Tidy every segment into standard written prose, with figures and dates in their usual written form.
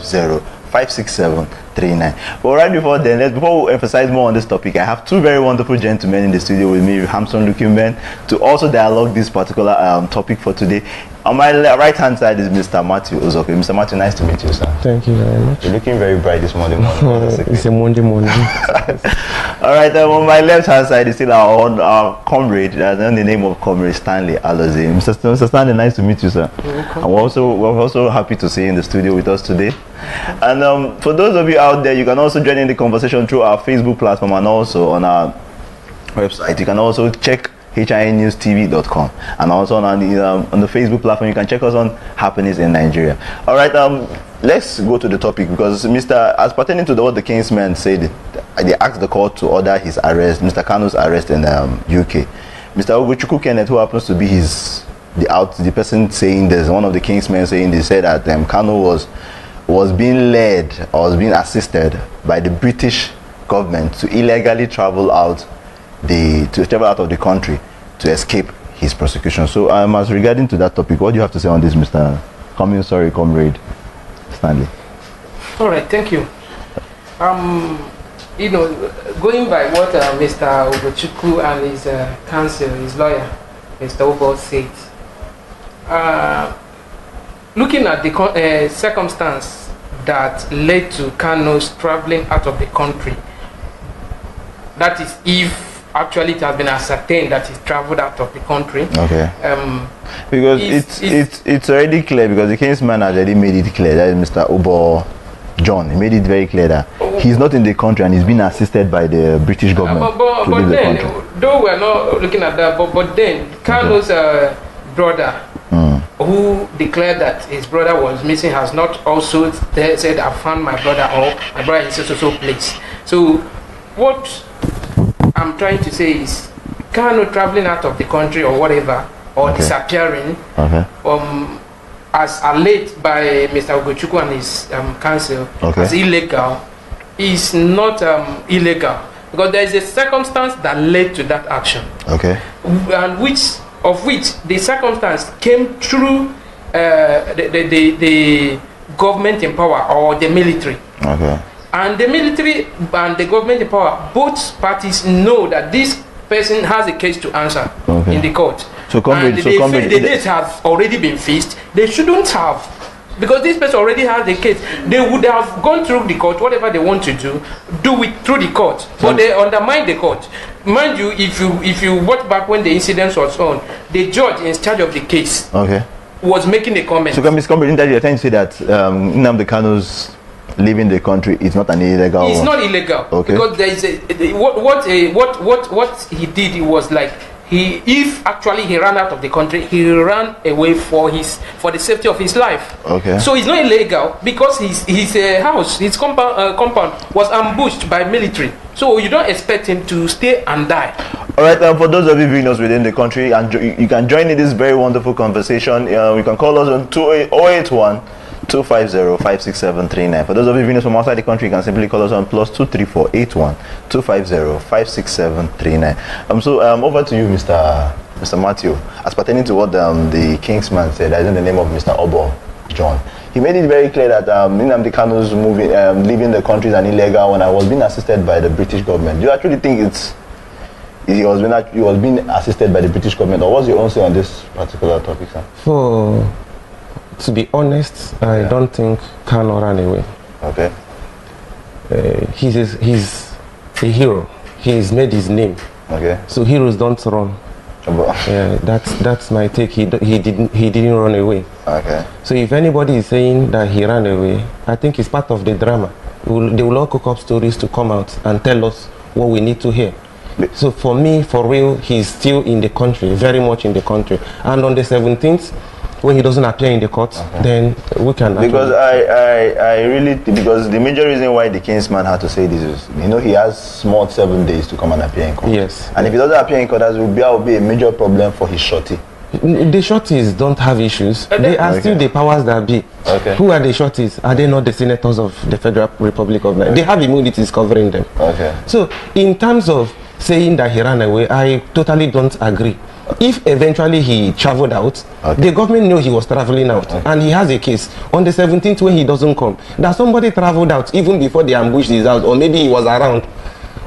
56739. But right before then, before we emphasize more on this topic, I have two very wonderful gentlemen in the studio with me, handsome-looking men, to also dialogue this particular topic for today. On my right-hand side is Mr. Matthew Uzoke. Mr. Matthew, nice to meet you, sir. Thank you very much. You're looking very bright this morning. It's a Monday morning. All right, on my left-hand side is still our comrade, and the name of Comrade Stanley Alozie. Mr. Stanley, nice to meet you, sir. And we're also happy to see you in the studio with us today. And for those of you out there, you can also join in the conversation through our Facebook platform and also on our website. You can also check hinnewstv.com, and also on the Facebook platform you can check us on happenings in Nigeria. All right, let's go to the topic, because as pertaining to what the Kingsmen said, they asked the court to order his arrest, Mr. Kanu's arrest in UK. Mr. Ogochukwu Kenneth, who happens to be the person saying this, one of the Kingsmen saying, they said that Kanu was being led or was being assisted by the British government to illegally travel out of the country to escape his prosecution. So as regarding to that topic, what do you have to say on this, Mr. Comrade Stanley? All right, thank you. Going by what Mr. Ogochukwu and his counsel, his lawyer, Mr. Obo said, looking at the circumstance that led to Kanu's traveling out of the country, that is, if actually it has been ascertained that he traveled out of the country. Okay. Because it's already clear, because the Kingsman has already made it clear, that is Mr. Obo John. He made it very clear that he's not in the country and he's being assisted by the British government to leave the country. Though we're not looking at that, but then Kanu's brother, who declared that his brother was missing, has not also said, I found my brother, or my brother is so place. So what I'm trying to say is, Kanu traveling out of the country or whatever, or disappearing, as alleged by Mr. Ogochukwu and his counsel, as illegal, is not illegal, because there is a circumstance that led to that action. Okay. And which the circumstance came through the government in power, or the military. Okay. And the military and the government in power, both parties know that this person has a case to answer in the court. So the dates have already been fixed. They shouldn't have, because this person already has the case. They would have gone through the court, whatever they want to do it through the court. But they undermine the court. Mind you, if you watch back when the incident was on, the judge in charge of the case was making a comment. So Ms. Comrade, you're trying to say that Nnamdi Kanu's leaving the country is not an illegal It's not illegal, because there is what he did, it was like, if actually he ran out of the country, he ran away for the safety of his life. Okay. So it's not illegal, because his house, his compound was ambushed by military. So you don't expect him to stay and die. All right, for those of you viewing us within the country, and you can join in this very wonderful conversation. You can call us on 081-250-56739. For those of you viewing us from outside the country, you can simply call us on +234 81-250-56739. So over to you, Mr. Matthew. As pertaining to what the Kingsman said, in the name of Mr. Obo John, he made it very clear that Nnamdi Kanu's leaving the country is an illegal one. I was being assisted by the British government. Do you actually think he was being assisted by the British government, or what's your own say on this particular topic, sir? To be honest, I don't think Kanu ran away. Okay. He's a hero. He's made his name. Okay. So heroes don't run. That's my take. He didn't run away. Okay. So if anybody is saying that he ran away, I think it's part of the drama. They will all cook up stories to come out and tell us what we need to hear. So for me, for real, he's still in the country, very much in the country. And on the 17th, when he doesn't appear in the court, then we can. Because because the major reason why the Kingsman had to say this is, he has small 7 days to come and appear in court. Yes. And if he doesn't appear in court, that will be a major problem for his shorty. The shorties don't have issues. They are still the powers that be. Okay. Who are the shorties? Are they not the senators of the Federal Republic of Nigeria? They have immunities covering them. Okay. So in terms of saying that he ran away, I totally don't agree. if eventually he traveled out, Okay. the government knew he was traveling out, and he has a case on the 17th when he doesn't come. That somebody traveled out even before they ambushed his house, or maybe he was around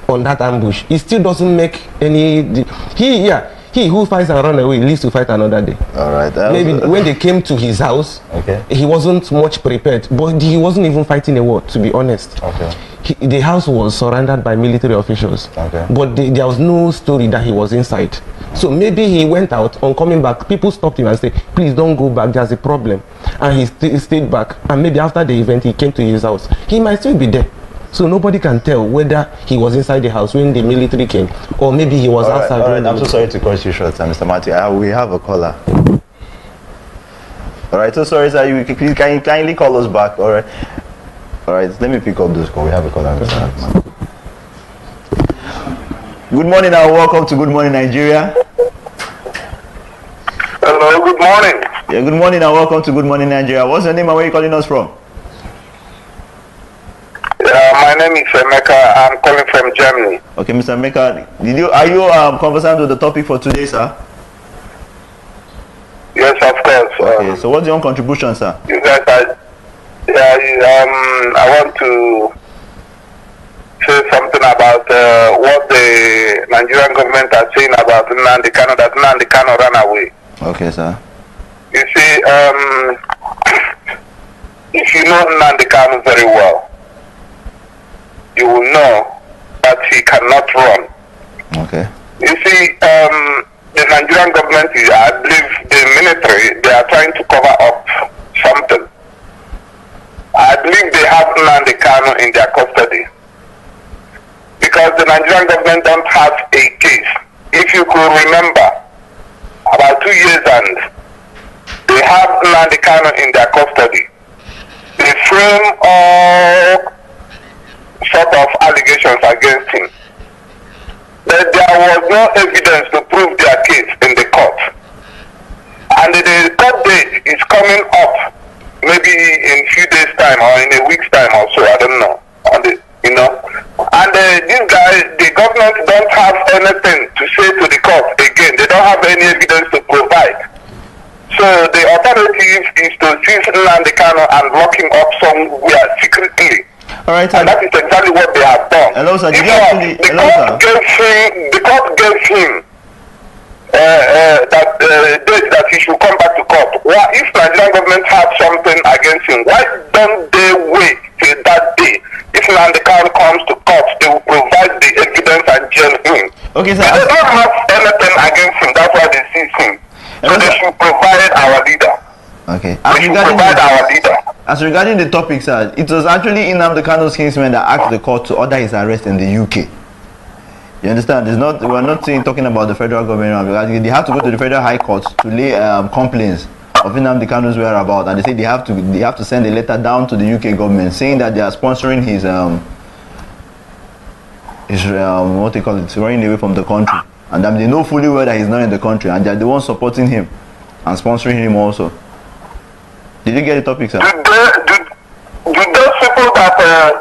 on that ambush. It still doesn't make any. He who fights and run away lives to fight another day. All right. Maybe when they came to his house, he wasn't much prepared, but he wasn't even fighting a war, to be honest. Okay. The house was surrounded by military officials, but there was no story that he was inside. So maybe he went out. On coming back, people stopped him and said, please don't go back, there's a problem. And he stayed back, and maybe after the event he came to his house. He might still be there. So nobody can tell whether he was inside the house when the military came, or maybe he was outside. All right. I'm so sorry to cut you short, Mr. Matthew. We have a caller. All right. So sorry, sir. Can you kindly call us back? All right. All right. Let me pick up this call. We have a caller. Good morning and welcome to Good Morning Nigeria. Hello. Good morning. Yeah. Good morning and welcome to Good Morning Nigeria. What's your name and where are you calling us from? My name is Emeka. I'm calling from Germany. Okay, Mr. Emeka, are you conversant with the topic for today, sir? Yes, of course. Okay, so what's your own contribution, sir? You guys are, I want to say something about what the Nigerian government are saying about Nnamdi Kanu, that Nnamdi Kanu ran away. Okay, sir. You see, if you know Nnamdi Kanu very well, you will know that he cannot run. Okay. You see, the Nigerian government, I believe the military, they are trying to cover up something. I believe they have Nnamdi Kanu in their custody. Because the Nigerian government don't have a case. If you could remember, about 2 years and they have Nnamdi Kanu in their custody. They frame all sort of allegations against him. But there was no evidence to prove their case in the court. And the court date is coming up maybe in a few days' time or in a week's time or so, I don't know. And these guys, the government don't have anything to say to the court again. They don't have any evidence to provide. So the alternative is to seize Nnamdi Kanu and lock him up somewhere secretly. All right, and that is exactly what they have done. Hello, sir. The court gave him that he should come back to court. Why, if Nigerian government had something against him, why don't they wait till that day? If Nnamdi Kanu comes to court, they will provide the evidence and jail him. Okay, sir. They don't have anything against him. That's why they seize him. So they should provide our leader. Okay. As regarding the topic, sir, it was actually Nnamdi Kanu's Kingsmen that asked the court to order his arrest in the UK. You understand? We're not talking about the federal government. They have to go to the federal high court to lay complaints of Nnamdi Kanu's whereabouts, and they say they have to send a letter down to the UK government saying that they are sponsoring his what they call it, running away from the country, and they know fully well that he's not in the country, and they're the ones supporting him and sponsoring him also. Did you get the topic, sir? Do those people that,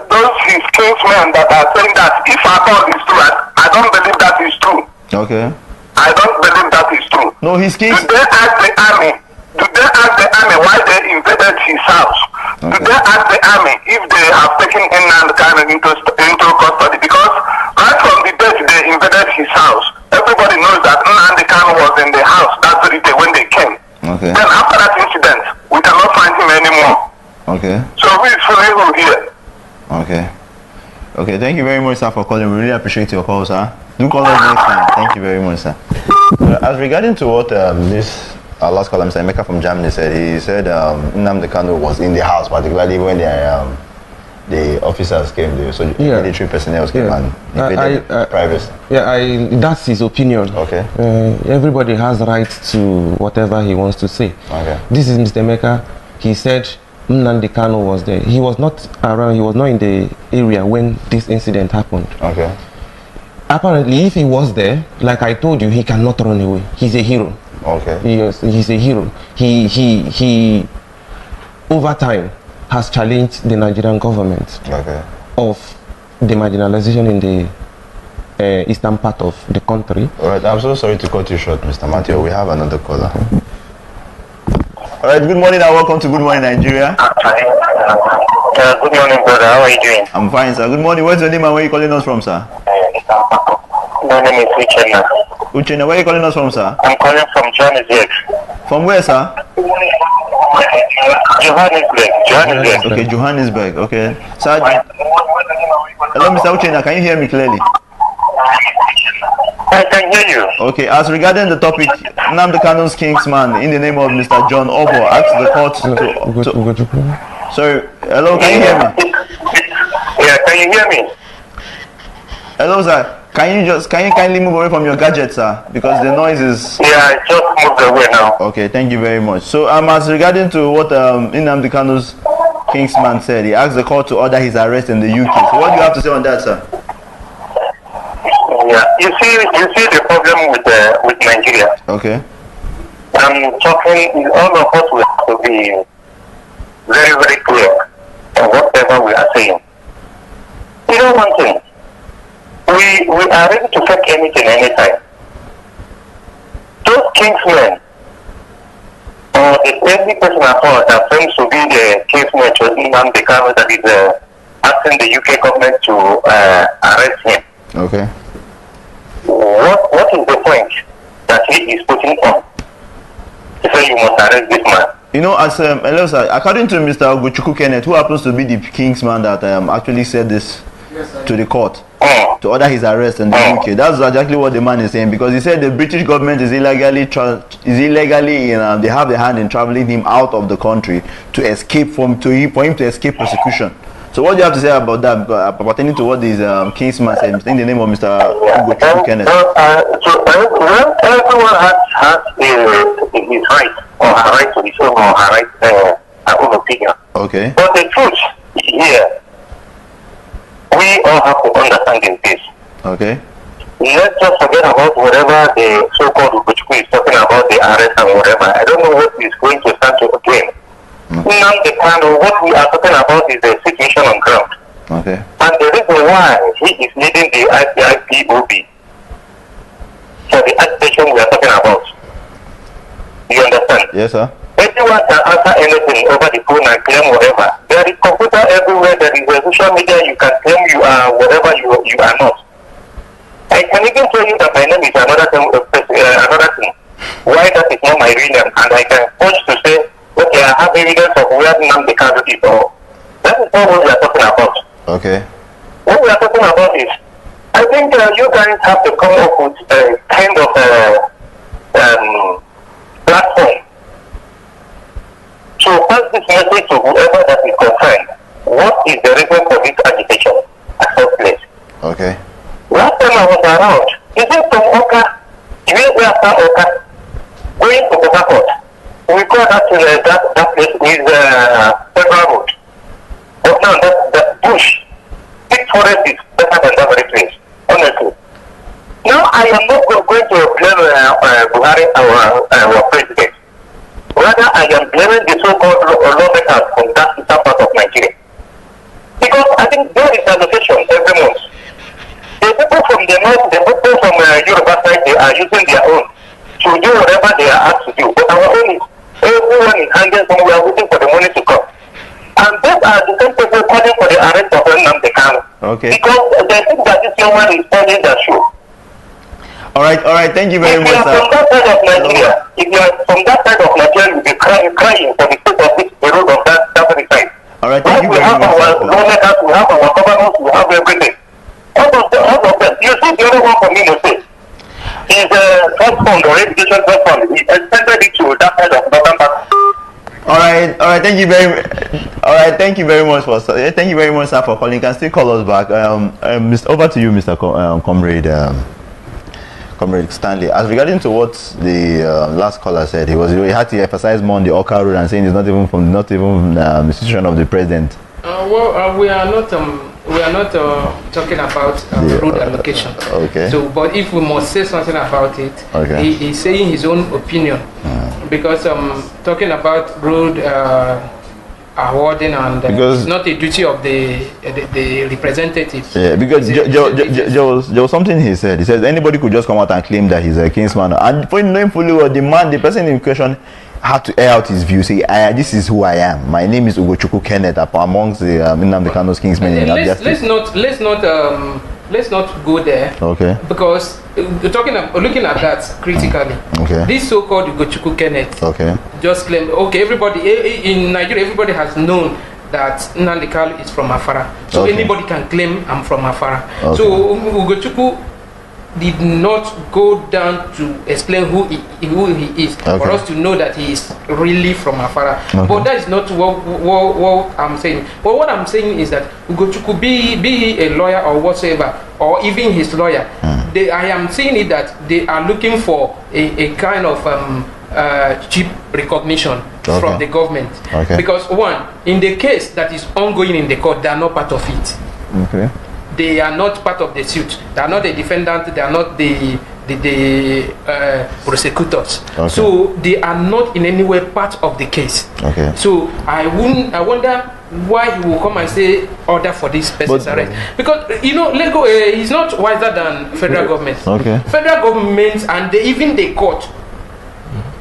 those his kingsmen that are saying that if I thought it's true, I don't believe that is true. Okay. I don't believe that is true. No, his kings. Do they ask the army? Do they ask the army why they invaded his house? Okay. Do they ask the army if they have taken Nnamdi Kanu into custody? Because right from the day they invaded his house, everybody knows that Nnamdi Kanu was in the house that very day when they came. Okay. Then after that incident, we cannot find him anymore. Okay. So who is fully here? Okay. Okay, thank you very much, sir, for calling. We really appreciate your call, sir. Do call us next time. Thank you very much, sir. As regarding to what this last caller, Mr. Emeka from Germany, said, he said Nnamdi Kanu was in the house, particularly when the officers came, the military personnel came and invaded privacy. Yeah, that's his opinion. Okay. Everybody has right to whatever he wants to say. Okay. This is Mr. Emeka. He said Nnamdi Kanu was there. He was not around. He was not in the area when this incident happened. Okay. Apparently, if he was there, like I told you, he cannot run away. He's a hero. Okay. He's a hero. He over time has challenged the Nigerian government of the marginalization eastern part of the country. All right, I'm so sorry to cut you short, Mr. Matthew. We have another caller. All right, good morning and welcome to Good Morning Nigeria. Good morning, brother. How are you doing? I'm fine, sir. Good morning. What's your name and where are you calling us from, sir? My name is Uchenna. Uchenna, where are you calling us from, sir? I'm calling from Johannesburg. From where, sir? Johannesburg. Okay, Johannesburg. Okay. Sir, hello, Mr. Uchenna. Can you hear me clearly? I can hear you. Okay, as regarding the topic, Nnamdi Kanu's Kingsman, in the name of Mr. John Obo, asked the court to... Sorry, hello, can you hear me? Yeah, can you hear me? Hello, sir. Can you kindly move away from your gadget, sir? Because the noise is... Yeah, I just moved away now. Okay, thank you very much. So, as regarding to what Nnamdi Kanu's Kingsman said, he asked the court to order his arrest in the UK. So, what do you have to say on that, sir? Yeah, you see the problem with Nigeria. Okay. I'm talking, all of us will have to be very, very clear on whatever we are saying. You know one thing, we are ready to take anything anytime. Those Kingsmen, or the only person at all that seems to be the Kingsmen to Nnamdi Kanu that is asking the UK government to arrest him. Okay. What is the point that he is putting on to say you must arrest this man? You know, as hello, sir, according to Mr. Ogochukwu Kenneth, who happens to be the Kingsman that actually said this to the court to order his arrest in the UK, that's exactly what the man is saying, because he said the British government is illegally they have their hand in traveling him out of the country to escape for him to escape persecution. So what do you have to say about that, pertaining to what this Kingsman said in the name of Mr. Ogochukwu Kenneth? Everyone has his right or her right to his own or her right her own opinion. Okay. But the truth here, we all have to understand this. Okay. Let's just forget about whatever the so-called Ogochukwu is talking about, the arrest and whatever. I don't know what is going to start to again. Nnamdi Kanu, what we are talking about is the situation on ground. Okay. And the reason why he is leading the IPOB for the agitation we are talking about. You understand? Yes, sir. Anyone can answer anything over the phone and claim whatever. There is computer everywhere, there is social media, you can claim you are whatever you are not. I can even tell you that my name is another thing. Why that is not my real name, and I can push to say, okay, I have evidence of where Nnamdi Kanu is. That is not what we are talking about. Okay. What we are talking about is, I think you guys have to come up with a kind of platform to pass this message to whoever that is concerned. What is the reason for this agitation at first place? Okay. Last time I was around, is it from Oka? Immediately after Oka, going to Port Harcourt, we call that place is Federal Road. But now that bush, big forest is better than that very place, honestly. Now I am not going to blame Buhari, our president. Rather, I am blaming the so-called lawmakers from that eastern part of Nigeria. Because I think there is allocation every month. The people from the north, the people from Yoruba side, they are using their own to do whatever they are asked to do. But our own is, everyone is hanging somewhere waiting for the money to come. And those are the same people calling for the arrest of Nnamdi Kanu. Okay. Because they think that this young man is telling the truth. All right, thank you very much, sir. From that side of Nigeria, if you are from that side of Nigeria, you'll be crying for the sake of this, the road of that very side. All right, thank you very much, sir. We have our lawmakers, we have our governors, we have everything. All of them. You see, the other one from Imo State is trust fund or education trust fund. He extended it to that side of Northern Park. All right, thank you very much sir, for calling. You can still call us back. Over to you, Mr. Comrade Stanley. As regarding to what the last caller said, he had to emphasize more on the Oka road and saying it's not even the institution of the president. We are not talking about road allocation. Okay. So, but if we must say something about it, okay. He's saying his own opinion, because talking about road awarding, and because it's not a duty of the representatives. Yeah, because there was something he said. He says anybody could just come out and claim that he's a Kingsman, and for knowing fully well, the person in question had to air out his view. Say, this is who I am. My name is Ugochukwu Kenneth, amongst the Nnamdi Kanu's Kingsmen. Let's not go there. Okay. Because looking at that critically. Okay. This so-called Ugochukwu Kenneth. Okay. Just claim. Okay, everybody in Nigeria, everybody has known that Nnamdi Kanu is from Afara. So anybody can claim I'm from Afara. Okay. So Ugochukwu did not go down to explain who he is for us to know that he is really from Afara. But that is not what I'm saying. But what I'm saying is that Ugochukwu, be he a lawyer or whatsoever, or even his lawyer, I am saying it that they are looking for a kind of cheap recognition from the government. Because one, in the case that is ongoing in the court, they are not part of it. They are not part of the suit. They are not the defendant. They are not the prosecutors. So they are not in any way part of the case. So I wonder why he will come and say order for this person's arrest. Because Lego is not wiser than federal government. Federal government and even the court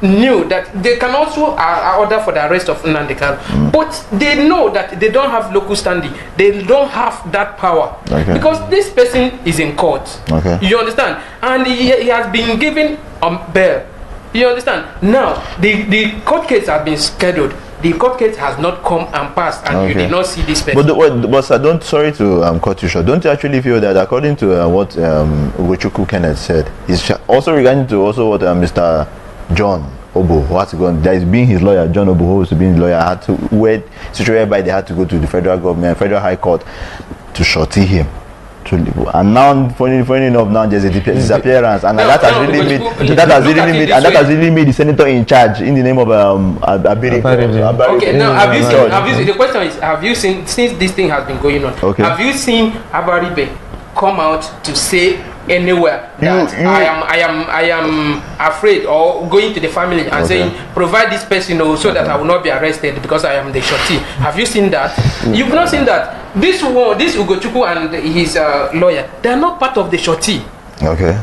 knew that they can also order for the arrest of Nnamdi Kanu, but they know that they don't have local standing. They don't have that power because this person is in court. You understand? And he has been given bail. You understand? Now the court case has been scheduled. The court case has not come and passed, and you did not see this person. But sir, sorry to cut you short. Don't you actually feel that according to what Ugochukwu Kenneth said, is also regarding to what Mr. John Obo, who had to go, that is being his lawyer, John Obo, who was to be his lawyer, had to whereby they had to go to the federal government, federal high court, to shorty him. And now, funny enough, now there's a disappearance, and that has really made the senator in charge in the name of Abiri. Okay, now have you seen? The question is, have you seen, since this thing has been going on? Have you seen Abaribe come out to say anywhere that I am afraid, or going to the family and saying provide this person so that I will not be arrested because I am the shorty? Have you seen that? You've not seen that. This Ugochukwu and his lawyer, they are not part of the shorty.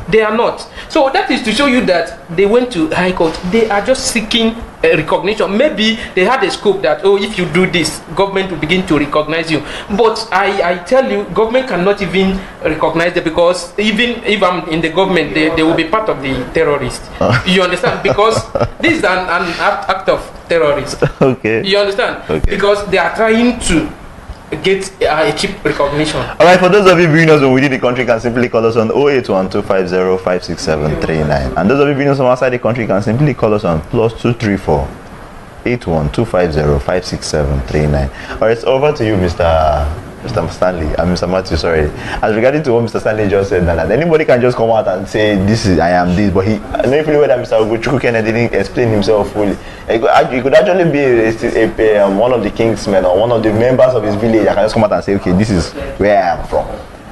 They are not. So that is to show you that they went to high court. They are just seeking recognition. Maybe they had a scope that, if you do this, government will begin to recognize you. But I tell you, government cannot even recognize them, because even if I'm in the government, they will be part of the terrorists. You understand? Because this is an act of terrorism. You understand? Because they are trying to get a cheap recognition. Alright, for those of you viewing us when within the country, can simply call us on 08125056739. And those of you viewing us from outside the country, can simply call us on +234 81250 Alright, it's over to you, Mr. Stanley, Mr. Matthew, sorry. As regarding to what Mr. Stanley just said, that anybody can just come out and say, I am this, but I know fully well that Mr. Ugochukwu Kenneth didn't explain himself fully. He could actually be one of the Kingsmen or one of the members of his village that can just come out and say, okay, this is where I am from.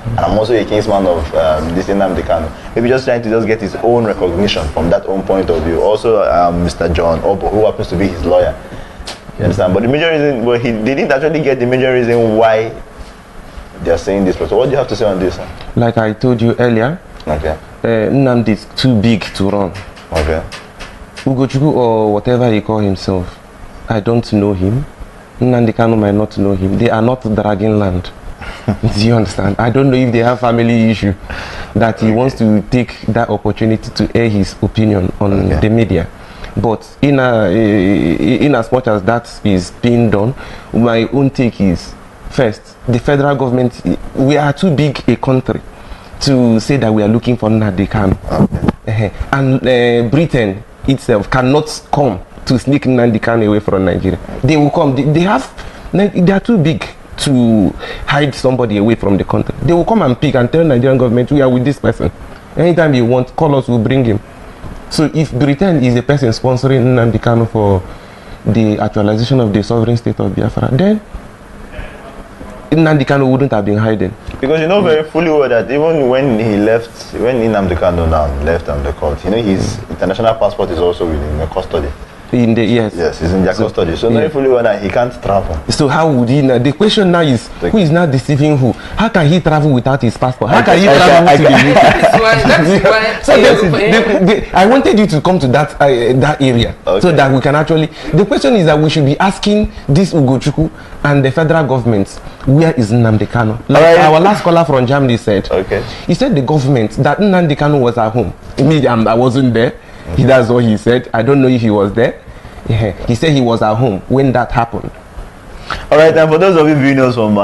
And I'm also a Kingsman of this Nnamdi Kanu. Maybe just trying to just get his own recognition from that own point of view. Also, Mr. John Obo, who happens to be his lawyer. You understand? But the major reason, they didn't actually get the major reason why they are saying this. So what do you have to say on this? Like I told you earlier, Nnamdi is too big to run. Ugochukwu, or whatever he call himself, I don't know him. Nnamdi Kanu might not know him. They are not dragging land. Do you understand? I don't know if they have family issue that he wants to take that opportunity to air his opinion on the media. But in as much as that is being done, my own take is, first, the federal government, we are too big a country to say that we are looking for Nnamdi Kanu. And Britain itself cannot come to sneak Nnamdi Kanu away from Nigeria. They will come. They are too big to hide somebody away from the country. They will come and pick and tell Nigerian government, we are with this person. Anytime you want, call us, we'll bring him. So if Britain is a person sponsoring Nnamdi Kanu for the actualization of the sovereign state of Biafra, then Nnamdi Kanu wouldn't have been hiding. Because you know very fully well that even when Nnamdi Kanu now left the court, his international passport is also within the custody. Yes, he's in their custody. So knowing fully well that he can't travel. So how would he know? The question now is, who is now deceiving who? How can he travel without his passport? How can he travel to the UK? That's why. So I wanted you to come to that area so that we can actually. The question is that we should be asking this Ugochukwu and the federal government, where is Nnamdi Kanu? Like our last caller from Germany said. He said the government that Nnamdi Kanu was at home. Me, I wasn't there. That's what he said. I don't know if he was there. He said he was at home when that happened. Alright, and for those of you viewing us from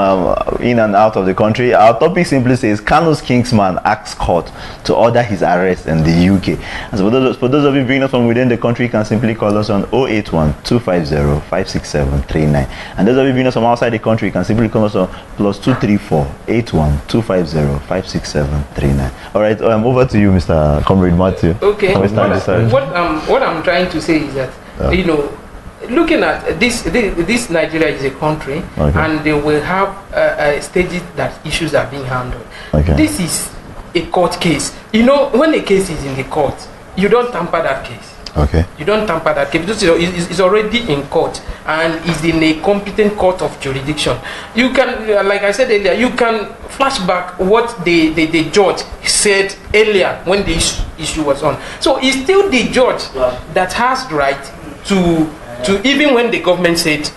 in and out of the country, our topic simply says Kanu's Kingsman asks court to order his arrest in the UK. And so for those of you viewing us from within the country, you can simply call us on 081-250-56739. And those of you viewing us from outside the country, you can simply call us on +234-81-250-56739. Alright, over to you, Mr. Comrade Matthew. Okay. What I'm trying to say is that, you know, looking at this Nigeria is a country, and they will have stages that issues are being handled. This is a court case. You know, when a case is in the court, you don't tamper that case. You don't tamper that case because it's already in court and is in a competent court of jurisdiction. You can, like I said earlier, you can flashback what the judge said earlier when the issue was on. So it's still the judge that has the right to even when the government said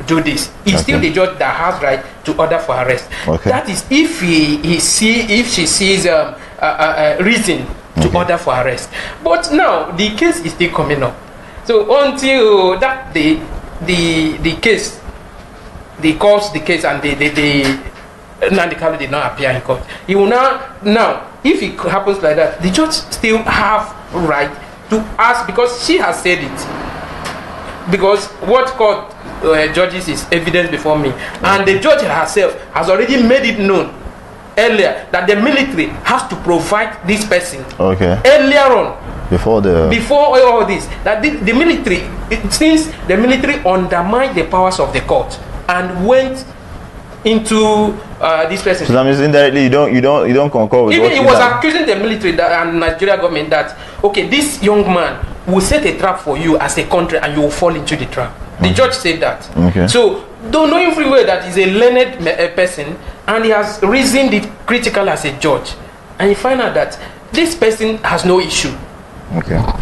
do this, it's still the judge that has right to order for arrest. That is if she sees a reason to order for arrest. But now the case is still coming up. So until that day, the case, they cause the case and Nnamdi Kanu did not appear in court. He will now if it happens like that, the judge still have right to ask, because she has said it. Because what court judges is evidence before me, and the judge herself has already made it known earlier that the military has to provide this person earlier on, before all this, that the military, since the military undermined the powers of the court and went into this person. So that means indirectly you don't concur with even he was accusing the military and Nigeria government that this young man will set a trap for you as a country and you will fall into the trap. The judge said that. So don't know him free well that he's a learned person and he has reasoned it critical as a judge, and you find out that this person has no issue.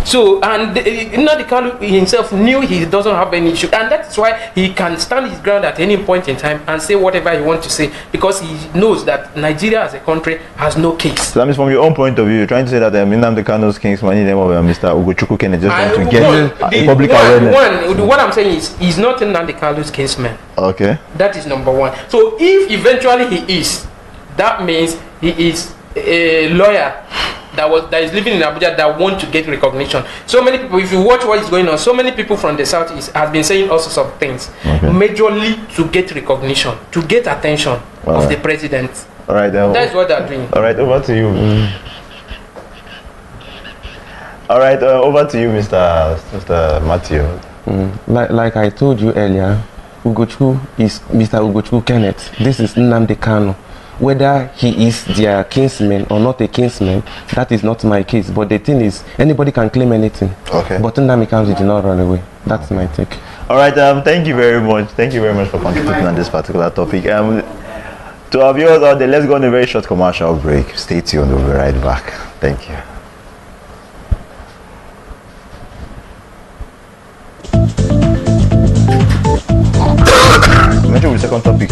So, and Nnamdi Kanu himself knew he doesn't have any issue, and that's why he can stand his ground at any point in time and say whatever he wants to say, because he knows that Nigeria as a country has no case. So that means from your own point of view, you're trying to say that Nnamdi Kanu's Kingsman in the name of Mr. Ugochukwu can just want to get public awareness. What I'm saying is, he's not Nnamdi Kanu's Kingsman. That is number one. So if eventually he is, that means he is a lawyer that is living in Abuja that want to get recognition. So many people, if you watch what is going on, so many people from the southeast have been saying all sorts of things, majorly to get recognition, to get attention of the president. That's what they're doing. Over to you. Over to you, Mr. Matthew. Like I told you earlier, Ugochukwu is Mr. Ugochukwu Kenneth. This is Nnamdi Kanu. Whether he is their kinsman or not a kinsman, that is not my case. But the thing is, anybody can claim anything. But Nnamdi Kanu did not run away. That's my take. Alright, thank you very much. Thank you very much for contributing on this particular topic. To our viewers out there, let's go on a very short commercial break. Stay tuned, we'll be right back. Thank you. Mention with the second topic.